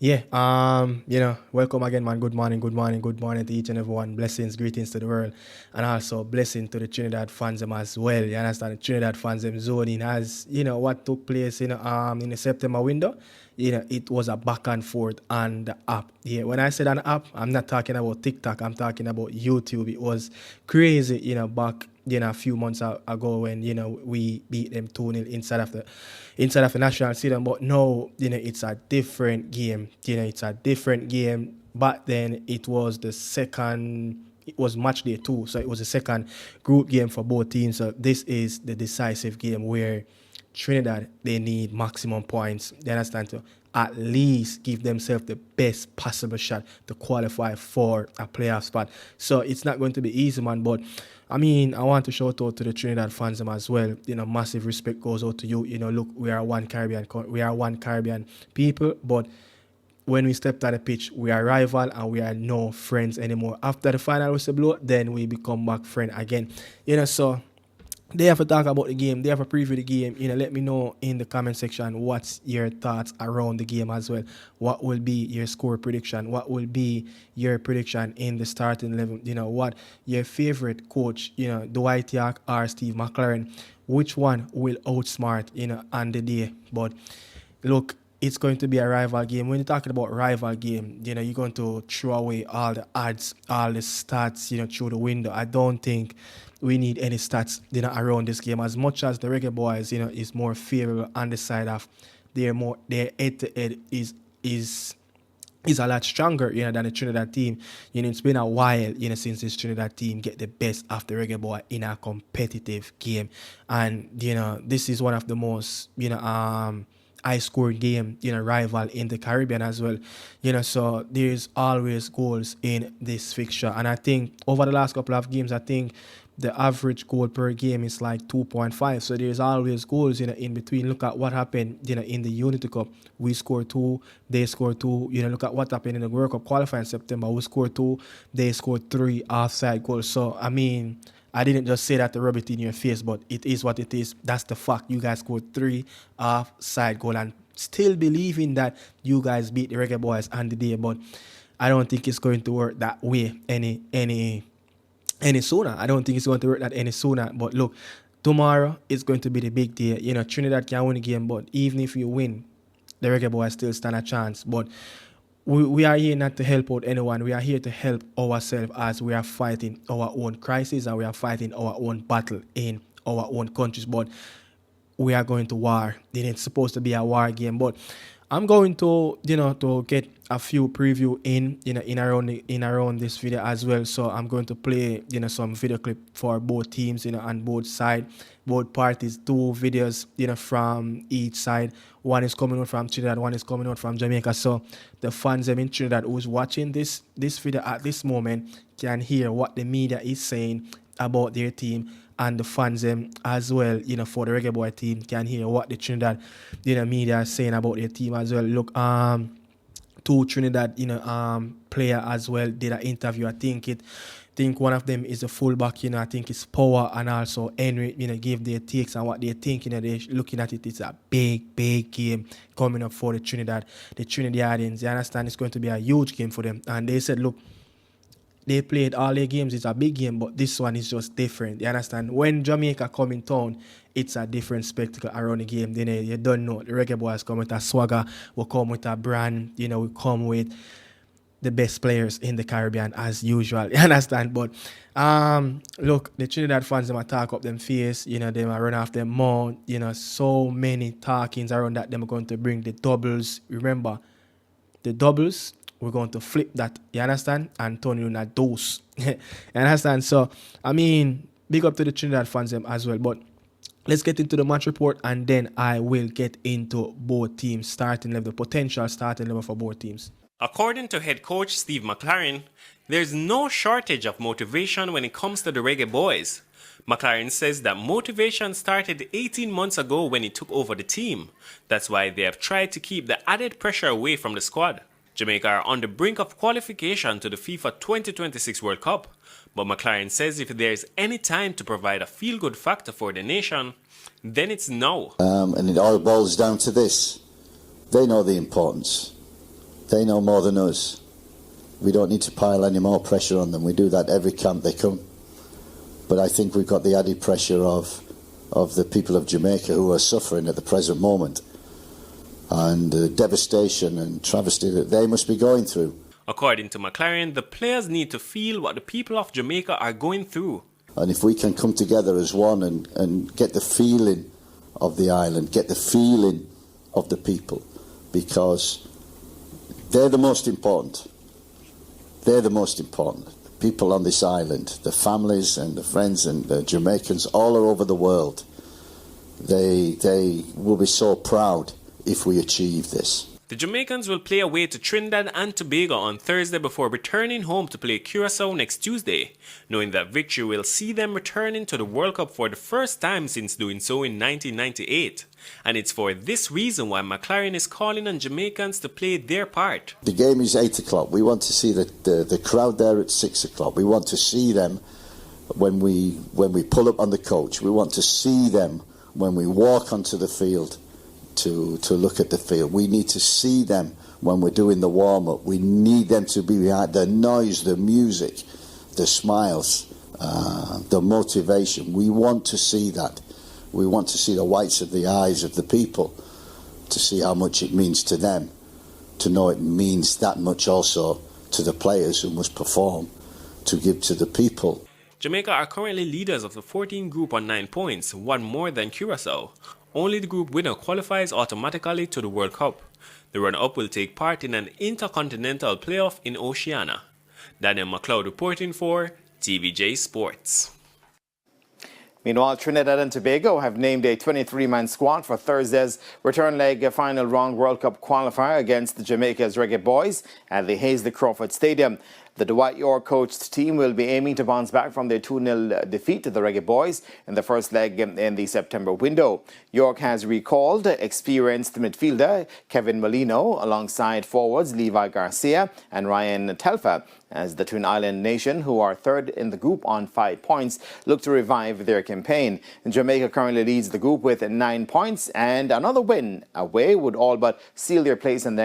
Yeah, welcome again, man. Good morning to each and everyone. Blessings, greetings to the world, and also blessing to the Trinidad fans them as well. You understand? The Trinidad fans them zoning as what took place in the September window. It was a back and forth on the app. Yeah, when I said an app, I'm not talking about TikTok. I'm talking about YouTube. It was crazy, back a few months ago when we beat them 2-0 inside of the national stadium. But no, it's a different game. It's a different game. Back then it was the second, it was match day 2, so it was the second group game for both teams. So this is the decisive game where Trinidad, they need maximum points. They understand, to at least give themselves the best possible shot to qualify for a playoff spot. So it's not going to be easy, man. But I mean, I want to shout out to the Trinidad fans them as well. Massive respect goes out to you. Look, we are one Caribbean people, but when we stepped on the pitch, we are rival and we are no friends anymore. After the final whistle blow, then we become back friend again. So they have to talk about the game. They have to preview the game. Let me know in the comment section what's your thoughts around the game as well. What will be your score prediction? What will be your prediction in the starting 11? What your favorite coach? Dwight York or Steve McLaren? Which one will outsmart on the day? But look, it's going to be a rival game. When you're talking about rival game, you're going to throw away all the odds, all the stats, through the window. I don't think we need any stats, around this game. As much as the reggaeboyz, is more favorable on the side of their head-to-head is a lot stronger, than the Trinidad team. It's been a while, since this Trinidad team get the best of the reggae in a competitive game. And, this is one of the most, high scoring game, rival in the Caribbean as well. So there's always goals in this fixture. And I think over the last couple of games, I think the average goal per game is like 2.5. So there's always goals in between. Look at what happened, in the Unity Cup. We scored 2, they scored 2. Look at what happened in the World Cup qualifying in September. We scored 2, they scored 3 offside goals. So I mean, I didn't just say that to rub it in your face, but it is what it is. That's the fact. You guys scored 3 offside goals and still believing that you guys beat the reggaeboyz on the day, but I don't think it's going to work that way any sooner. I don't think it's going to work that any sooner. But look, tomorrow is going to be the big day. Trinidad can win the game, but even if you win, the reggaeboyz still stand a chance. But we are here not to help out anyone. We are here to help ourselves as we are fighting our own crisis and we are fighting our own battle in our own countries. But we are going to war. It's supposed to be a war game. But I'm going to, to get a few preview in around this video as well. So I'm going to play, some video clip for both teams, on both sides, both parties, 2 videos, from each side. One is coming out from Trinidad, one is coming out from Jamaica. So the fans in Trinidad who's watching this video at this moment can hear what the media is saying about their team, and the fans as well, for the Reggae Boy team can hear what the Trinidad, media is saying about their team as well. Look, 2 Trinidad, player as well did an interview. I think one of them is a fullback, I think it's Power and also Henry, give their takes and what they think, they're looking at it. It's a big game coming up for the Trinidadians. They understand it's going to be a huge game for them. And they said, look, they played all their games. It's a big game, but this one is just different. You understand? When Jamaica come in town, it's a different spectacle around the game. Then you don't know. The reggaeboyz come with a swagger. We come with a brand. We come with the best players in the Caribbean as usual. You understand? But look, the Trinidad fans, them talk up them face. They run off them mouth. So many talkings around that. Them are going to bring the doubles. Remember, the doubles, we're going to flip that, you understand, and turn it into a dose. You understand? So, I mean, big up to the Trinidad fans as well. But let's get into the match report, and then I will get into both teams starting level, the potential starting level for both teams. According to head coach Steve McLaren, there's no shortage of motivation when it comes to the reggaeboyz. McLaren says that motivation started 18 months ago when he took over the team. That's why they have tried to keep the added pressure away from the squad. Jamaica are on the brink of qualification to the FIFA 2026 World Cup, but McLaren says if there's any time to provide a feel-good factor for the nation, then it's now. And it all boils down to this. They know the importance. They know more than us. We don't need to pile any more pressure on them. We do that every camp they come. But I think we've got the added pressure of the people of Jamaica who are suffering at the present moment, and the devastation and travesty that they must be going through. According to McLaren, the players need to feel what the people of Jamaica are going through. And if we can come together as one and get the feeling of the island, get the feeling of the people, because they're the most important. They're the most important. The people on this island, the families and the friends and the Jamaicans all over the world, they will be so proud if we achieve this. The Jamaicans will play away to Trinidad and Tobago on Thursday before returning home to play Curacao next Tuesday, knowing that victory will see them returning to the World Cup for the first time since doing so in 1998. And it's for this reason why McLaren is calling on Jamaicans to play their part. The game is 8 o'clock. We want to see the crowd there at 6 o'clock. We want to see them when we pull up on the coach. We want to see them when we walk onto the field to look at the field. We need to see them when we're doing the warm-up. We need them to be behind the noise, the music, the smiles, the motivation. We want to see that. We want to see the whites of the eyes of the people, to see how much it means to them, to know it means that much also to the players who must perform, to give to the people. Jamaica are currently leaders of the 14 group on 9 points, one more than Curacao. Only the group winner qualifies automatically to the World Cup. The runner-up will take part in an intercontinental playoff in Oceania. Daniel McLeod reporting for TVJ Sports. Meanwhile, Trinidad and Tobago have named a 23-man squad for Thursday's return leg final round World Cup qualifier against Jamaica's reggaeboyz at the Hazley Crawford Stadium. The Dwight York coached team will be aiming to bounce back from their 2-0 defeat to the reggaeboyz in the first leg in the September window. York has recalled experienced midfielder Kevin Molino alongside forwards Levi Garcia and Ryan Telfa as the Twin Island nation, who are third in the group on 5 points, look to revive their campaign. Jamaica currently leads the group with 9 points, and another win away would all but seal their place in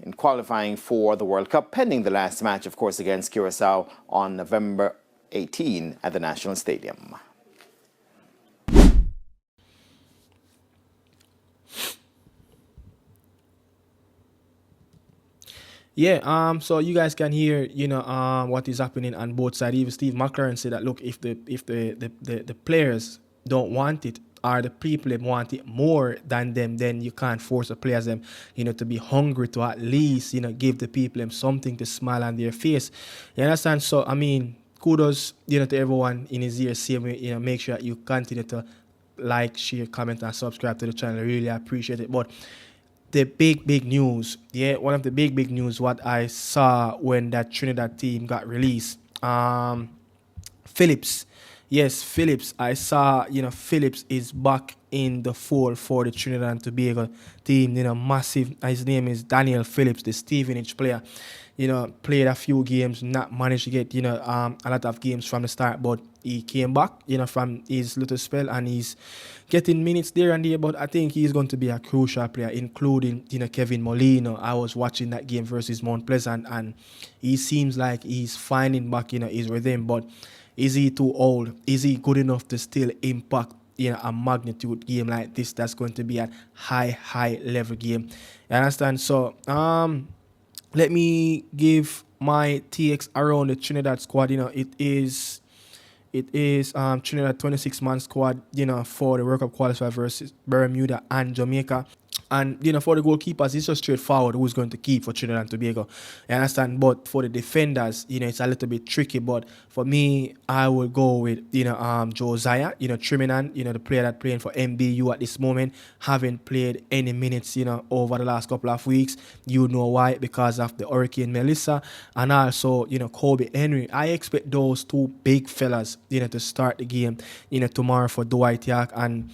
in qualifying for the World Cup, pending the last match, of course, against Curacao on November 18 at the National Stadium. Yeah, so you guys can hear, what is happening on both sides. Even Steve McLaren said that, look, if the players don't want it, or the people want it more than them, then you can't force the players them, to be hungry, to at least, give the people them something to smile on their face. You understand? So, I mean, kudos, to everyone in his ear, same way, make sure you continue to like, share, comment, and subscribe to the channel. I really appreciate it. But the big news, one of the big news, what I saw when that Trinidad team got released, Phillips. Yes, Phillips. I saw, Phillips is back in the fold for the Trinidad and Tobago team. Massive. His name is Daniel Phillips, the Stevenage player. Played a few games, not managed to get, a lot of games from the start, but he came back, from his little spell, and he's getting minutes there and there, but I think he's going to be a crucial player, including, Kevin Molino. I was watching that game versus Mount Pleasant, and he seems like he's finding back, his rhythm, but is he too old? Is he good enough to still impact, a magnitude game like this that's going to be a high level game? You understand? So, let me give my TX around the Trinidad squad. It is Trinidad 26-man squad, for the World Cup qualifier versus Bermuda and Jamaica. And, for the goalkeepers, it's just straightforward who's going to keep for Trinidad and Tobago. You understand? But for the defenders, it's a little bit tricky. But for me, I will go with, Josiah, Trinidad, the player that playing for MBU at this moment, haven't played any minutes, over the last couple of weeks. You know why? Because of the Hurricane Melissa. And also, Kobe Henry. I expect those two big fellas, to start the game, tomorrow for Dwight York. And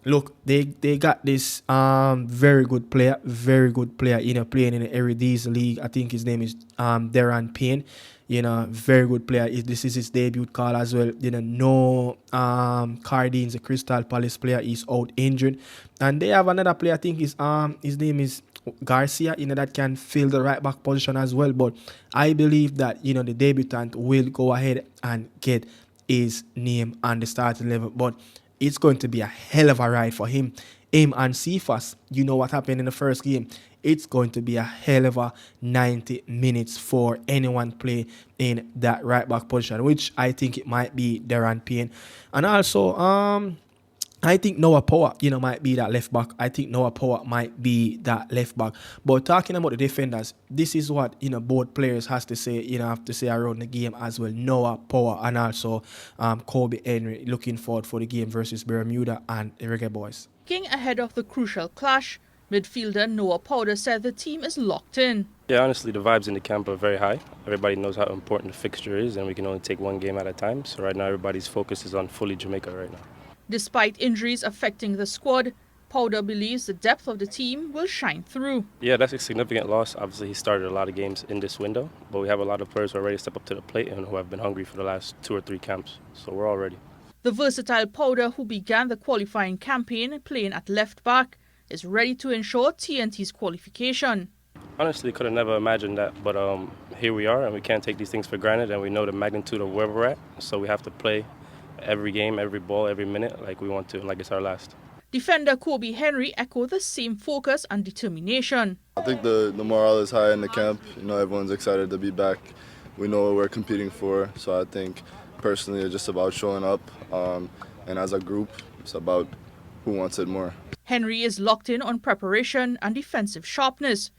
look, they got this very good player, playing in the Eredivisie League. I think his name is Darren Payne. Very good player. This is his debut call as well. No Cardines, the Crystal Palace player, is out injured. And they have another player, I think his name is Garcia, that can fill the right back position as well. But I believe that, the debutant will go ahead and get his name on the starting level. But it's going to be a hell of a ride for him. Him and Cephas, you know what happened in the first game. It's going to be a hell of a 90 minutes for anyone play in that right back position, which I think it might be Darren Payne. And also, I think Noah Power, might be that left back. I think Noah Power might be that left back. But talking about the defenders, this is what, both players have to say, have to say around the game as well. Noah Power and also Kobe Henry looking forward for the game versus Bermuda and the reggaeboyz. Ahead of the crucial clash, midfielder Noah Powder said the team is locked in. Yeah, honestly, the vibes in the camp are very high. Everybody knows how important the fixture is, and we can only take one game at a time. So right now, everybody's focus is on fully Jamaica right now. Despite injuries affecting the squad, Powder believes the depth of the team will shine through. Yeah, that's a significant loss. Obviously, he started a lot of games in this window, but we have a lot of players who are ready to step up to the plate and who have been hungry for the last 2 or 3 camps. So we're all ready. The versatile Powder, who began the qualifying campaign playing at left back, is ready to ensure TNT's qualification. Honestly, could have never imagined that, but here we are, and we can't take these things for granted, and we know the magnitude of where we're at, so we have to play every game, every ball, every minute like we want to, like it's our last. Defender Kobe Henry echoed the same focus and determination. I think the morale is high in the camp. Everyone's excited to be back. We know what we're competing for, so I think personally it's just about showing up, and as a group, it's about who wants it more. Henry is locked in on preparation and defensive sharpness.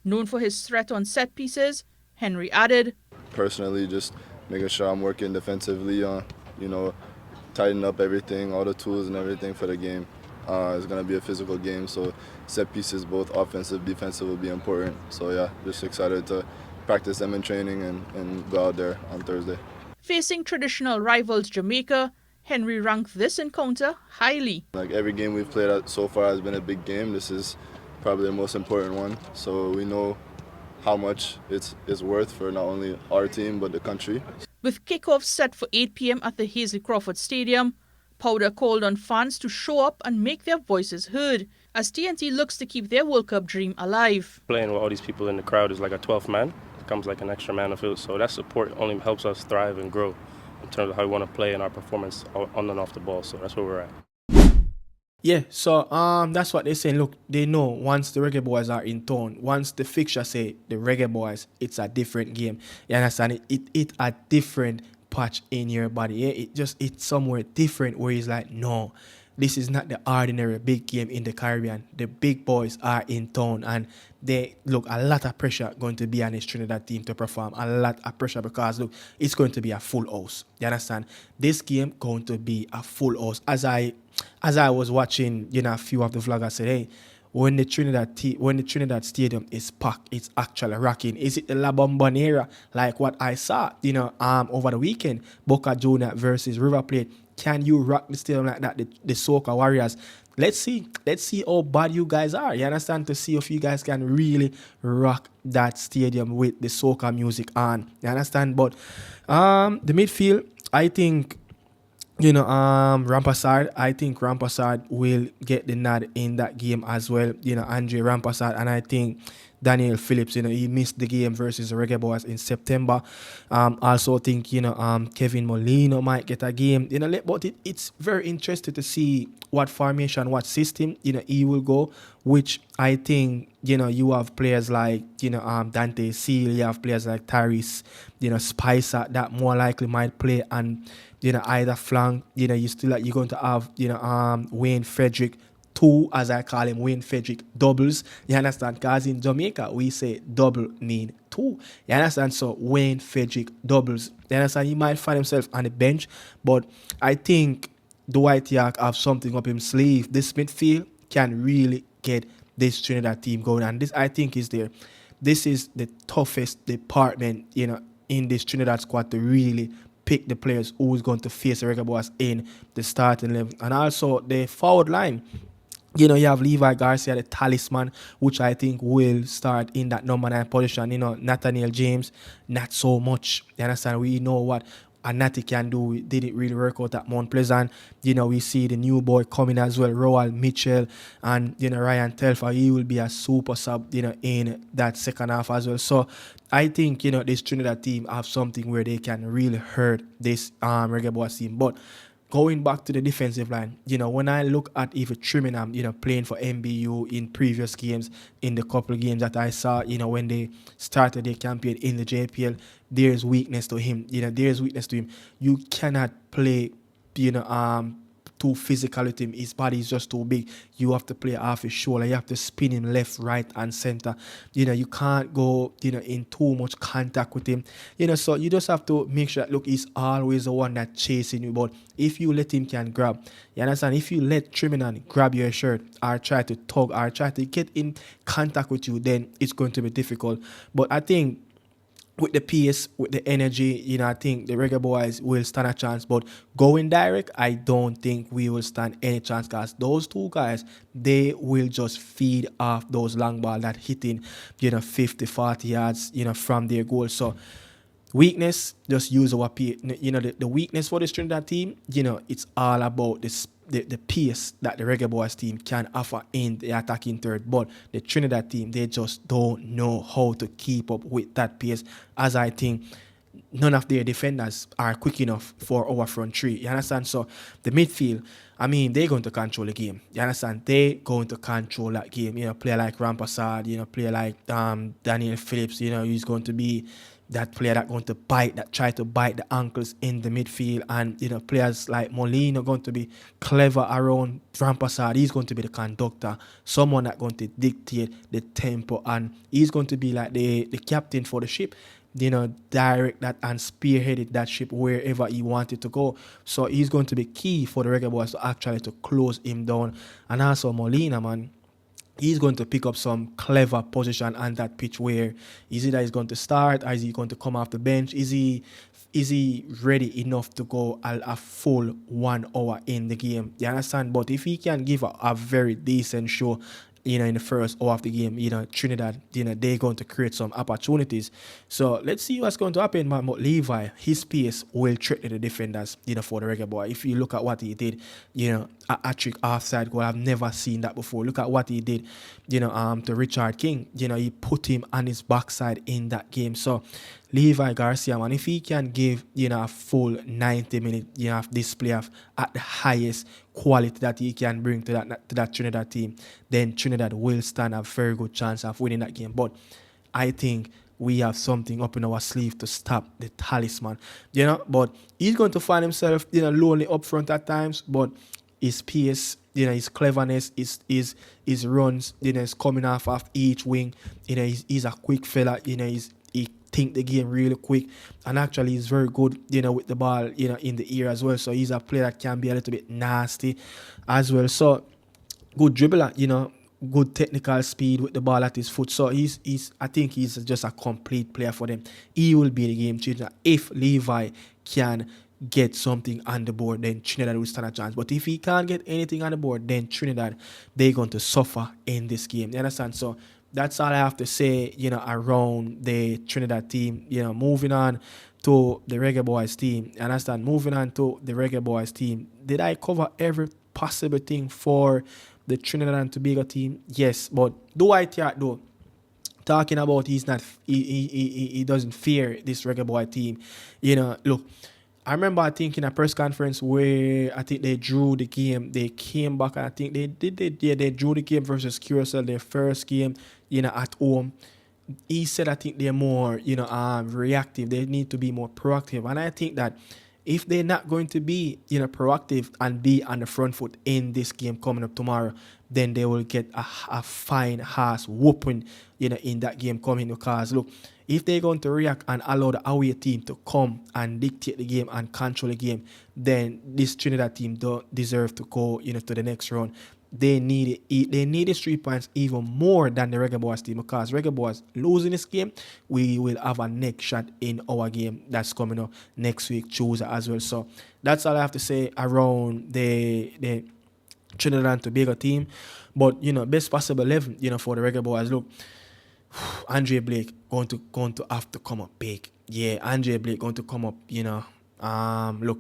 Known for his threat on set pieces, Henry added, Personally, just making sure I'm working defensively on, tighten up everything, all the tools and everything for the game. It's going to be a physical game, so set pieces, both offensive, defensive, will be important. So yeah, just excited to practice them in training and go out there on Thursday. Facing traditional rivals Jamaica, Henry ranked this encounter highly. Like every game we've played at so far has been a big game. This is probably the most important one. So we know how much it's worth for not only our team but the country. With kickoff set for 8 p.m. at the Hazley Crawford Stadium, Powder called on fans to show up and make their voices heard as TNT looks to keep their World Cup dream alive. Playing with all these people in the crowd is like a 12th man. It comes like an extra man of field, so that support only helps us thrive and grow in terms of how we want to play and our performance on and off the ball. So that's where we're at. Yeah, so that's what they're saying. Look, they know once the reggaeboyz are in town, once the fixture say the reggaeboyz, it's a different game. You understand? It a different patch in your body. Yeah, it's somewhere different where it's like, no, this is not the ordinary big game in the Caribbean. The big boys are in town, and they look a lot of pressure going to be on this Trinidad team to perform. A lot of pressure because look, it's going to be a full house. You understand? This game going to be a full house. As I was watching, a few of the vloggers said, hey, when the Trinidad stadium is packed, it's actually rocking. Is it the La Bombonera like what I saw, over the weekend, Boca Juniors versus River Plate? Can you rock the stadium like that, the Soca Warriors? Let's see how bad you guys are. You understand? To see if you guys can really rock that stadium with the soca music on. You understand? But the midfield, I think, Rampassard, I think Rampassard will get the nod in that game as well. Andre Rampassard, and I think Daniel Phillips, he missed the game versus the reggaeboyz in September. Also think, Kevin Molino might get a game. But it's very interesting to see what formation, what system, he will go, which I think, you have players like, Dante Seal, you have players like Tyrese, Spicer that more likely might play, and, either flank, you're going to have, Wayne Frederick, 2, as I call him, Wayne Frederick doubles. You understand? Because in Jamaica, we say double mean 2. You understand? So Wayne Frederick doubles. You understand? He might find himself on the bench, but I think Dwight York have something up his sleeve. This midfield can really get this Trinidad team going, and this, I think, is there. This is the toughest department, in this Trinidad squad to really pick the players who is going to face the reggaeboyz in the starting level. And also the forward line. You have Levi Garcia, the talisman, which I think will start in that number 9 position. Nathaniel James, not so much. You understand? We know what and Natty can do didn't really work out at Mount Pleasant. We see the new boy coming as well, Roald Mitchell, and Ryan Telfer. He will be a super sub, in that second half as well. So I think this Trinidad team have something where they can really hurt this Reggae Boyz team. But going back to the defensive line, when I look at even Trinidad, playing for MBU in previous games, in the couple of games that I saw, when they started their campaign in the JPL, there's weakness to him. There's weakness to him. You cannot play, too physical with him. His body is just too big. You have to play half his shoulder. You have to spin him left, right, and center. You can't go, in too much contact with him. So you just have to make sure that, look, he's always the one that's chasing you. But if you let him can grab, you understand? If you let Trinidad grab your shirt or try to tug or try to get in contact with you, then it's going to be difficult. But I think with the pace, with the energy, I think the Reggae Boyz will stand a chance. But going direct, I don't think we will stand any chance, because those two guys, they will just feed off those long balls that hitting, 50, 40 yards, from their goal. So weakness, just use our pace. The weakness for this Trinidad team, it's all about the pace that the Reggae Boyz team can offer in the attacking third. But the Trinidad team, they just don't know how to keep up with that pace, as I think none of their defenders are quick enough for our front three. You understand? So the midfield, they're going to control the game. You understand? They're going to control that game. Player like Rampassad, player like Daniel Phillips, he's going to be that player that going to try to bite the ankles in the midfield. And players like Molina going to be clever around Rampassad. He's going to be the conductor, someone that going to dictate the tempo, and he's going to be like the captain for the ship, direct that and spearheaded that ship wherever he wanted to go. So he's going to be key for the Reggae Boyz to actually to close him down. And also Molina, man, he's going to pick up some clever position on that pitch, where is it that he's going to start, or is he going to come off the bench? Is he ready enough to go a full 1 hour in the game? You understand? But if he can give a very decent show, in the first hour of the game, Trinidad, they're going to create some opportunities. So let's see what's going to happen, man. But Levi, his pace will threaten the defenders, for the Reggae Boy. If you look at what he did, a trick offside goal, I've never seen that before. Look at what he did, to Richard King. He put him on his backside in that game. So Levi Garcia, man, if he can give, a full 90 minute, of display of at the highest quality that he can bring to that Trinidad team, then Trinidad will stand a very good chance of winning that game. But I think we have something up in our sleeve to stop the talisman, But he's going to find himself, lonely up front at times, but his pace, his cleverness, his runs, is coming off of each wing. He's a quick fella, he think the game really quick, and actually he's very good, with the ball, in the ear as well. So he's a player that can be a little bit nasty as well. So good dribbler, good technical speed with the ball at his foot. So I think he's just a complete player for them. He will be the game changer. If Levi can get something on the board, then Trinidad will stand a chance. But if he can't get anything on the board, then Trinidad, they're going to suffer in this game. You understand? So that's all I have to say, around the Trinidad team. Moving on to the Reggae Boyz team. You understand? Moving on to the Reggae Boyz team. Did I cover every possible thing for the Trinidad and Tobago team? Yes, but do I think though? Talking about he doesn't fear this Reggae Boy team. Look, I remember I think in a press conference where I think they drew the game. They came back and I think they drew the game versus Curacao, their first game, at home. He said I think they're more, reactive. They need to be more proactive. And I think that if they're not going to be, proactive and be on the front foot in this game coming up tomorrow, then they will get a fine ass whooping, in that game coming. Because look, if they're going to react and allow the away team to come and dictate the game and control the game, then this Trinidad team don't deserve to go, to the next round. They need it. They need these 3 points even more than the Reggae Boyz team, because Reggae Boyz losing this game, we will have a next shot in our game that's coming up next week, Tuesday as well. So that's all I have to say around the Trinidad and Tobago team. But best possible 11, for the Reggae Boyz. Look, Andre Blake going to have to come up big. Yeah, Andre Blake going to come up, Look,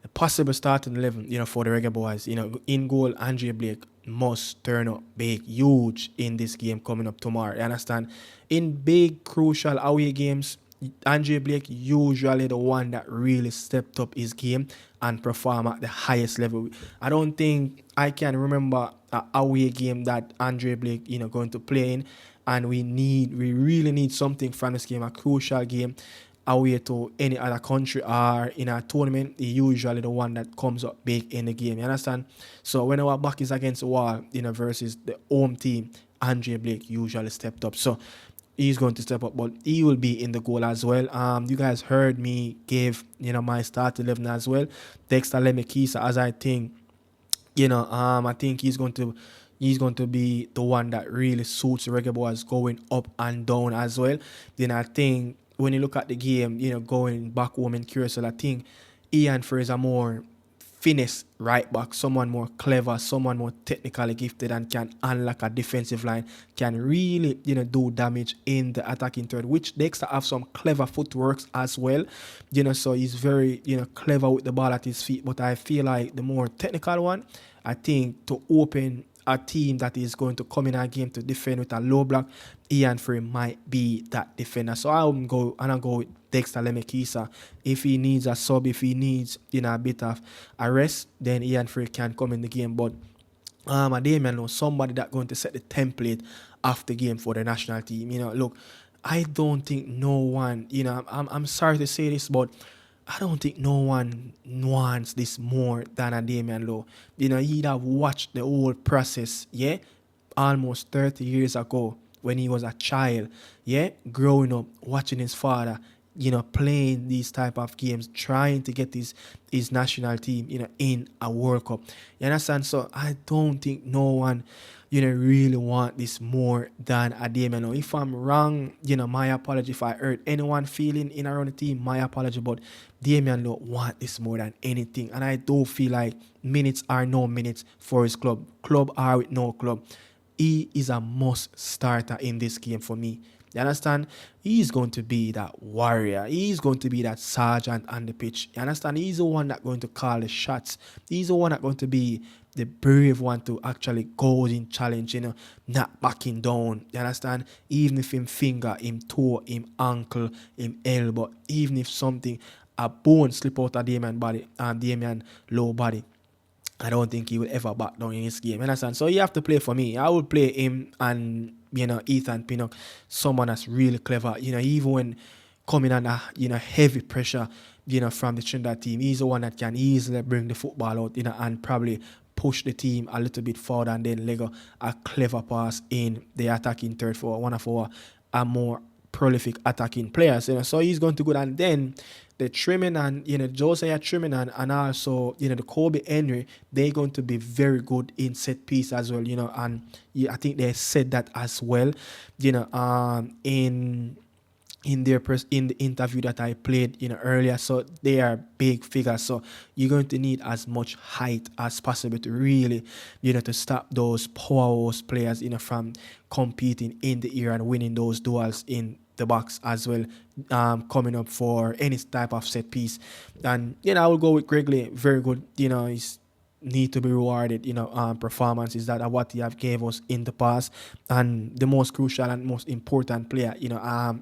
the possible starting 11, for the Reggae Boys, in goal, Andre Blake must turn up big, huge in this game coming up tomorrow. You understand? In big, crucial away games, Andre Blake usually the one that really stepped up his game and perform at the highest level. I don't think I can remember an away game that Andre Blake, going to play in, and we really need something from this game, a crucial game away to any other country or in a tournament. He usually the one that comes up big in the game. You understand? So when our back is against the wall, versus the home team, Andre Blake usually stepped up. So he's going to step up, but he will be in the goal as well. You guys heard me give my start 11 as well. Dexter Lemekisa, as I think, I think he's going to be the one that really suits the Reggae Boys going up and down as well. Then I think when you look at the game, going back home in Curacao, I think Ian Fraser more finesse right back, someone more clever, someone more technically gifted and can unlock a defensive line, can really, do damage in the attacking third, which Dexter have some clever footworks as well, so he's very, clever with the ball at his feet. But I feel like the more technical one, I think to open a team that is going to come in our game to defend with a low block, Ian Frey might be that defender. So I'll go with Dexter Lemekisa. If he needs a sub, if he needs a bit of a rest, then Ian Frey can come in the game. But Damian knows somebody that's going to set the template of the game for the national team. Look, I don't think no one, I'm sorry to say this, but I don't think no one wants this more than a Damian Lowe. He'd have watched the whole process, almost 30 years ago when he was a child, growing up, watching his father, playing these type of games, trying to get his national team, in a World Cup. You understand? So I don't think no one, really want this more than a Damian Lowe. If I'm wrong, my apology. If I hurt anyone feeling in around the team, my apology. But Damian Lowe want this more than anything. And I do feel like minutes are no minutes for his club. Club are with no club. He is a must starter in this game for me. You understand? He's going to be that warrior. He's going to be that sergeant on the pitch. You understand? He's the one that's going to call the shots. He's the one that's going to be the brave one to actually go in challenge, not backing down. You understand? Even if him finger, him toe, him ankle, him elbow, even if something, a bone slip out of Damian Lowe body, I don't think he will ever back down in this game. You understand? So you have to play for me. I will play him and, Ethan Pinnock, someone that's really clever. Even when coming under, heavy pressure, from the Trinidad team, he's the one that can easily bring the football out, and probably push the team a little bit forward and then leg a clever pass in the attacking third for one of our more prolific attacking players. So he's going to go. And then the Trimming and Josiah Trimming and also the Kobe Henry, they're going to be very good in set piece as well. And I think they said that as well. In the interview that I played earlier. So they are big figures. So you're going to need as much height as possible to really to stop those powerhouse players from competing in the air and winning those duels in the box as well, coming up for any type of set piece. And I will go with Greg Lee. Very good. He's need to be rewarded, performances that are what he have gave us in the past. And the most crucial and most important player,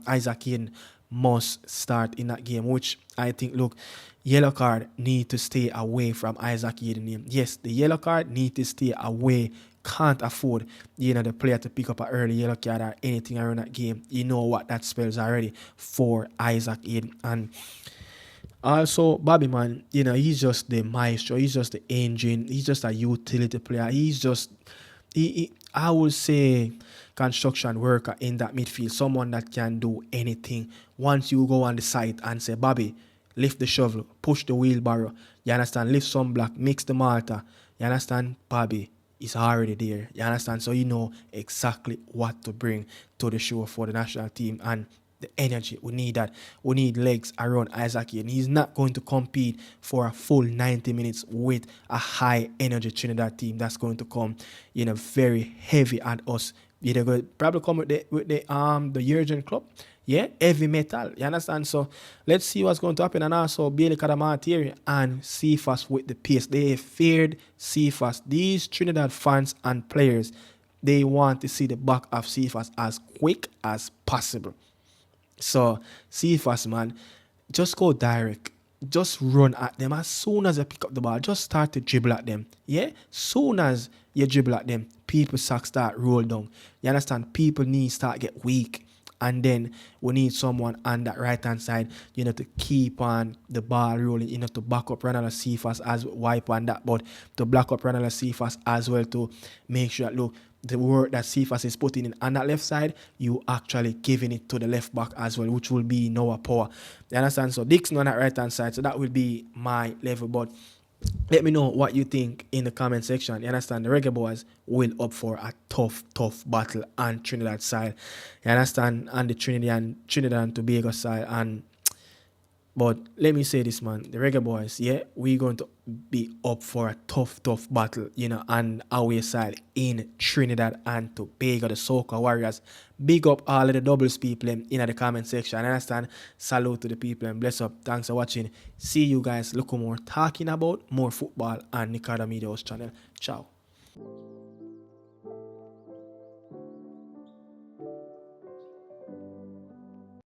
Isaac Hayden must start in that game, which I think, look, yellow card need to stay away from Isaac Hayden. Yes, the yellow card need to stay away. Can't afford, the player to pick up an early yellow card or anything around that game. You know what that spells already for Isaac Hayden. And also, Bobby, man, he's just the maestro. He's just the engine. He's just a utility player. He's just, I would say, construction worker in that midfield. Someone that can do anything. Once you go on the site and say, Bobby, lift the shovel, push the wheelbarrow. You understand? Lift some block, mix the mortar. You understand? Bobby is already there. You understand? So you know exactly what to bring to the show for the national team. And the energy, we need that. We need legs around Isaac Hayden. He's not going to compete for a full 90 minutes with a high energy Trinidad team that's going to come, very heavy at us. They're going to probably come with the Urgent Club. Yeah, heavy metal. You understand? So let's see what's going to happen. And also Bailey Kadamatieri and Cephas with the pace. They feared Cephas. These Trinidad fans and players, they want to see the back of Cephas as quick as possible. So Cephas, man, just go direct. Just run at them. As soon as you pick up the ball, just start to dribble at them. Yeah? Soon as you dribble at them, people start roll down. You understand? People need start get weak. And then we need someone on that right-hand side, to keep on the ball rolling, to back up Ronald Cephas as wipe on that, but to block up Ronald Cephas as well to make sure that, look, the work that Cephas is putting in on that left side, you actually giving it to the left back as well, which will be Noah Power. You understand? So Dixon on that right-hand side, so that will be my level, but let me know what you think in the comment section. You understand? The Reggae Boys will up for a tough battle on Trinidad side. You understand? And the Trinidad and Tobago side. But let me say this, man. The Reggae Boys, yeah, we're going to be up for a tough battle, on our side in Trinidad and Tobago, the Soca Warriors. Big up all of the doubles people in the comment section. I understand? Salute to the people and bless up. Thanks for watching. See you guys. Look more talking about more football on Nicardo Media House Channel. Ciao.